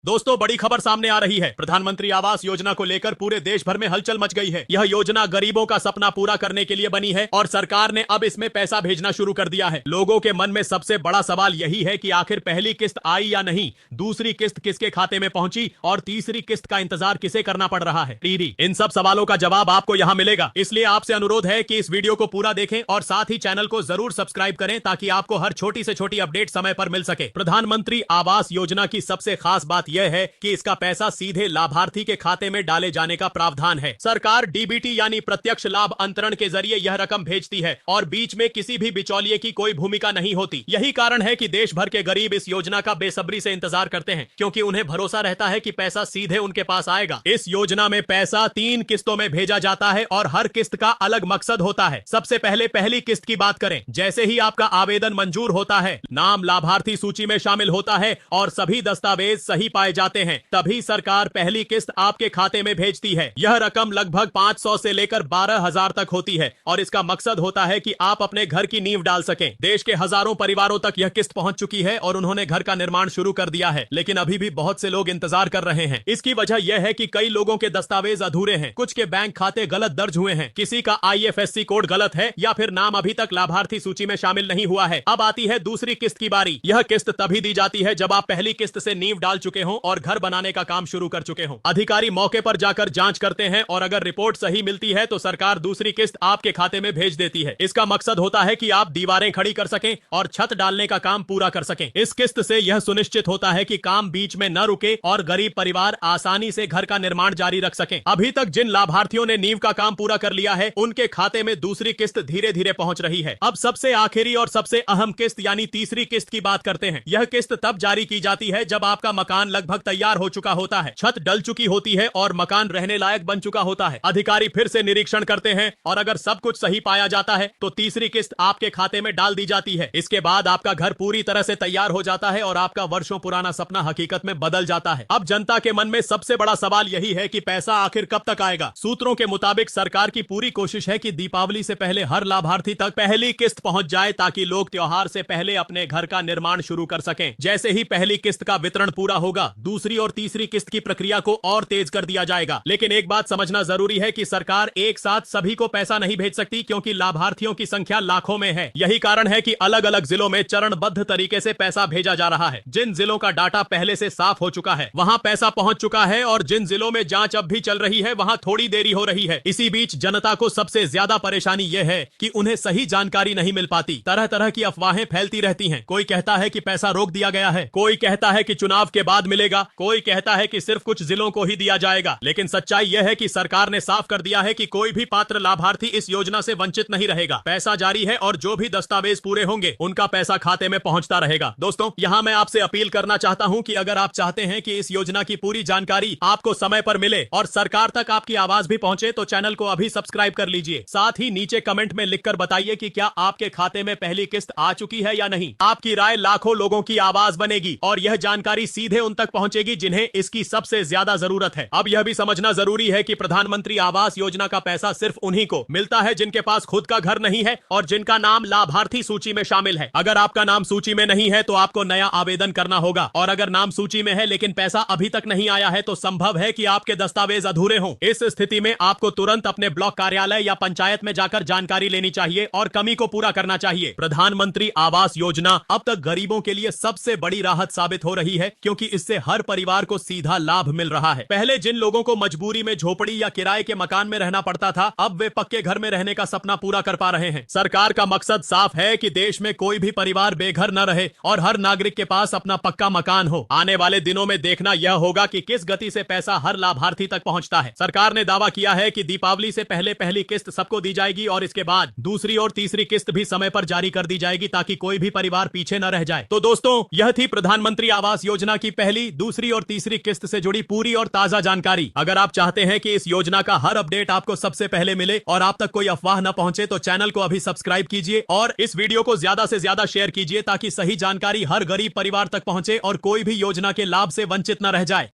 दोस्तों, बड़ी खबर सामने आ रही है। प्रधानमंत्री आवास योजना को लेकर पूरे देश भर में हलचल मच गई है। यह योजना गरीबों का सपना पूरा करने के लिए बनी है और सरकार ने अब इसमें पैसा भेजना शुरू कर दिया है। लोगों के मन में सबसे बड़ा सवाल यही है कि आखिर पहली किस्त आई या नहीं, दूसरी किस्त किसके खाते में पहुंची और तीसरी किस्त का इंतजार किसे करना पड़ रहा है। इन सब सवालों का जवाब आपको यहाँ मिलेगा, इसलिए आपसे अनुरोध है कि इस वीडियो को पूरा देखें और साथ ही चैनल को जरूर सब्सक्राइब करें ताकि आपको हर छोटी से छोटी अपडेट समय पर मिल सके। प्रधानमंत्री आवास योजना की सबसे खास बात यह है कि इसका पैसा सीधे लाभार्थी के खाते में डाले जाने का प्रावधान है। सरकार डीबीटी यानी प्रत्यक्ष लाभ अंतरण के जरिए यह रकम भेजती है और बीच में किसी भी बिचौलिए की कोई भूमिका नहीं होती। यही कारण है कि देश भर के गरीब इस योजना का बेसब्री से इंतजार करते हैं, क्योंकि उन्हें भरोसा रहता है कि पैसा सीधे उनके पास आएगा। इस योजना में पैसा 3 किस्तों में भेजा जाता है और हर किस्त का अलग मकसद होता है। सबसे पहले पहली किस्त की बात करें। जैसे ही आपका आवेदन मंजूर होता है, नाम लाभार्थी सूची में शामिल होता है और सभी दस्तावेज सही पाए जाते हैं, तभी सरकार पहली किस्त आपके खाते में भेजती है। यह रकम लगभग 500 से लेकर 12,000 तक होती है और इसका मकसद होता है कि आप अपने घर की नींव डाल सकें। देश के हजारों परिवारों तक यह किस्त पहुंच चुकी है और उन्होंने घर का निर्माण शुरू कर दिया है, लेकिन अभी भी बहुत से लोग इंतजार कर रहे हैं। इसकी वजह यह है कि कई लोगों के दस्तावेज अधूरे हैं, कुछ के बैंक खाते गलत दर्ज हुए हैं, किसी का IFSC कोड गलत है या फिर नाम अभी तक लाभार्थी सूची में शामिल नहीं हुआ है। अब आती है दूसरी किस्त की बारी। यह किस्त तभी दी जाती है जब आप पहली किस्त से नींव डाल चुके हों और घर बनाने का काम शुरू कर चुके हों। अधिकारी मौके पर जाकर जांच करते हैं और अगर रिपोर्ट सही मिलती है तो सरकार दूसरी किस्त आपके खाते में भेज देती है। इसका मकसद होता है कि आप दीवारें खड़ी कर सकें और छत डालने का काम पूरा कर सकें। इस किस्त से यह सुनिश्चित होता है कि काम बीच में न रुके और गरीब परिवार आसानी से घर का निर्माण जारी रख सकें। अभी तक जिन लाभार्थियों ने नींव का काम पूरा कर लिया है, उनके खाते में दूसरी किस्त धीरे धीरे पहुंच रही है। अब सबसे आखिरी और सबसे अहम किस्त यानी तीसरी किस्त की बात करते हैं। यह किस्त तब जारी की जाती है जब आपका मकान लगभग तैयार हो चुका होता है, छत डल चुकी होती है और मकान रहने लायक बन चुका होता है। अधिकारी फिर से निरीक्षण करते हैं और अगर सब कुछ सही पाया जाता है तो तीसरी किस्त आपके खाते में डाल दी जाती है। इसके बाद आपका घर पूरी तरह से तैयार हो जाता है और आपका वर्षों पुराना सपना हकीकत में बदल जाता है। अब जनता के मन में सबसे बड़ा सवाल यही है कि पैसा आखिर कब तक आएगा। सूत्रों के मुताबिक सरकार की पूरी कोशिश है कि दीपावली से पहले हर लाभार्थी तक पहली किस्त पहुंच जाए ताकि लोग त्योहार से पहले अपने घर का निर्माण शुरू कर सकें। जैसे ही पहली किस्त का वितरण पूरा होगा, दूसरी और तीसरी किस्त की प्रक्रिया को और तेज कर दिया जाएगा। लेकिन एक बात समझना जरूरी है कि सरकार एक साथ सभी को पैसा नहीं भेज सकती, क्योंकि लाभार्थियों की संख्या लाखों में है। यही कारण है कि अलग अलग जिलों में चरणबद्ध तरीके से पैसा भेजा जा रहा है। जिन जिलों का डाटा पहले से साफ हो चुका है, वहां पैसा पहुंच चुका है और जिन जिलों में जांच अब भी चल रही है, वहां थोड़ी देरी हो रही है। इसी बीच जनता को सबसे ज्यादा परेशानी यह है कि उन्हें सही जानकारी नहीं मिल पाती। तरह तरह की अफवाहें फैलती रहती हैं। कोई कहता है कि पैसा रोक दिया गया है, कोई कहता है कि चुनाव के बाद मिलेगा, कोई कहता है कि सिर्फ कुछ जिलों को ही दिया जाएगा। लेकिन सच्चाई यह है कि सरकार ने साफ कर दिया है कि कोई भी पात्र लाभार्थी इस योजना से वंचित नहीं रहेगा। पैसा जारी है और जो भी दस्तावेज पूरे होंगे उनका पैसा खाते में पहुंचता रहेगा। दोस्तों, यहाँ मैं आपसे अपील करना चाहता हूँ कि अगर आप चाहते हैं कि इस योजना की पूरी जानकारी आपको समय पर मिले और सरकार तक आपकी आवाज भी पहुंचे, तो चैनल को अभी सब्सक्राइब कर लीजिए। साथ ही नीचे कमेंट में लिखकर बताइए कि क्या आपके खाते में पहली किस्त आ चुकी है या नहीं। आपकी राय लाखों लोगों की आवाज बनेगी और यह जानकारी सीधे उन तक पहुंचेगी जिन्हें इसकी सबसे ज्यादा जरूरत है। अब यह भी समझना जरूरी है कि प्रधानमंत्री आवास योजना का पैसा सिर्फ उन्हीं को मिलता है जिनके पास खुद का घर नहीं है और जिनका नाम लाभार्थी सूची में शामिल है। अगर आपका नाम सूची में नहीं है तो आपको नया आवेदन करना होगा, और अगर नाम सूची में है लेकिन पैसा अभी तक नहीं आया है तो संभव है कि आपके दस्तावेज अधूरे हों। इस स्थिति में आपको तुरंत अपने ब्लॉक कार्यालय या पंचायत में जाकर जानकारी लेनी चाहिए और कमी को पूरा करना चाहिए। प्रधानमंत्री आवास योजना अब तक गरीबों के लिए सबसे बड़ी राहत साबित हो रही है, क्योंकि इससे हर परिवार को सीधा लाभ मिल रहा है। पहले जिन लोगों को मजबूरी में झोपड़ी या किराए के मकान में रहना पड़ता था, अब वे पक्के घर में रहने का सपना पूरा कर पा रहे हैं। सरकार का मकसद साफ है कि देश में कोई भी परिवार बेघर न रहे और हर नागरिक के पास अपना पक्का मकान हो। आने वाले दिनों में देखना यह होगा कि किस गति से पैसा हर लाभार्थी तक पहुंचता है। सरकार ने दावा किया है कि दीपावली से पहले पहली किस्त सबको दी जाएगी और इसके बाद दूसरी और तीसरी किस्त भी समय पर जारी कर दी जाएगी ताकि कोई भी परिवार पीछे न रह जाए। तो दोस्तों, यह थी प्रधानमंत्री आवास योजना की पहली, दूसरी और तीसरी किस्त से जुड़ी पूरी और ताजा जानकारी। अगर आप चाहते हैं कि इस योजना का हर अपडेट आपको सबसे पहले मिले और आप तक कोई अफवाह न पहुंचे, तो चैनल को अभी सब्सक्राइब कीजिए और इस वीडियो को ज्यादा से ज्यादा शेयर कीजिए ताकि सही जानकारी हर गरीब परिवार तक पहुंचे और कोई भी योजना के लाभ से वंचित न रह जाए।